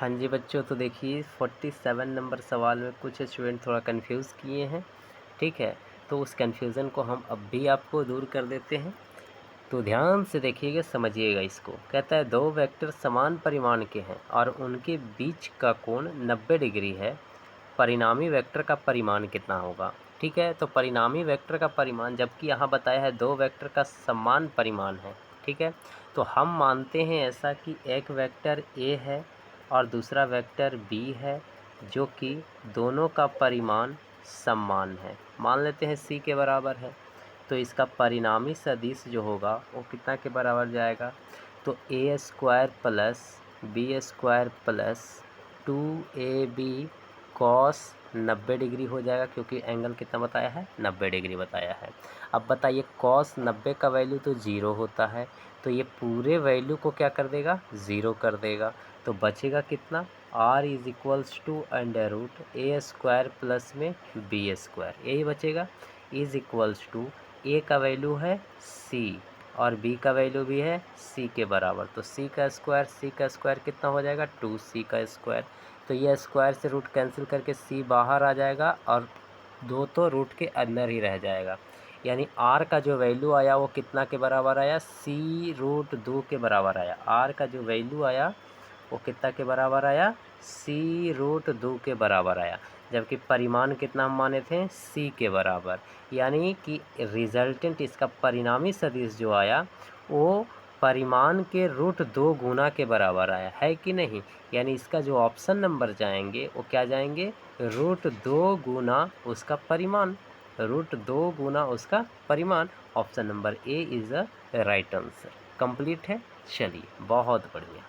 हाँ जी बच्चों, तो देखिए 47 नंबर सवाल में कुछ स्टूडेंट थोड़ा कंफ्यूज किए हैं। ठीक है, तो उस कन्फ्यूज़न को हम अब भी आपको दूर कर देते हैं। तो ध्यान से देखिएगा, समझिएगा इसको। कहता है दो वेक्टर समान परिमाण के हैं और उनके बीच का कोण 90 डिग्री है। परिणामी वेक्टर का परिमाण कितना होगा? ठीक है, तो परिणामी वेक्टर का परिमाण, जबकि यहाँ बताया है दो वेक्टर का समान परिमाण है। ठीक है, तो हम मानते हैं ऐसा कि एक वेक्टर ए है और दूसरा वेक्टर बी है, जो कि दोनों का परिमाण समान है। मान लेते हैं सी के बराबर है, तो इसका परिणामी सदिश जो होगा वो कितना के बराबर जाएगा? तो A square plus B square plus 2ab cos 90 degree हो जाएगा, क्योंकि एंगल कितना बताया है? 90 डिग्री बताया है। अब बताइए, कॉस 90 का वैल्यू तो ज़ीरो होता है, तो ये पूरे वैल्यू को क्या कर देगा? ज़ीरो कर देगा। तो बचेगा कितना? r is equals to under root a square plus में बी स्क्वायर, यही बचेगा। इज इक्वल्स टू ए का वैल्यू है c और b का वैल्यू भी है c के बराबर, तो c का स्क्वायर कितना हो जाएगा? 2c का स्क्वायर। तो ये स्क्वायर से रूट कैंसिल करके c बाहर आ जाएगा और दो तो रूट के अंदर ही रह जाएगा। यानी r का जो वैल्यू आया वो कितना के बराबर आया? c√2 के बराबर आया। r का जो वैल्यू आया वो कितना के बराबर आया? c√2 के बराबर आया। जबकि परिमाण कितना हम माने थे? c के बराबर। यानी कि रिजल्टेंट, इसका परिणामी सदिश जो आया वो परिमाण के √2 गुना के बराबर आया है कि नहीं? यानी इसका जो ऑप्शन नंबर जाएंगे वो क्या जाएंगे? √2 गुना उसका परिमाण, √2 गुना उसका परिमाण। Option number A is the right answer. Complete है। चलिए, बहुत बढ़िया।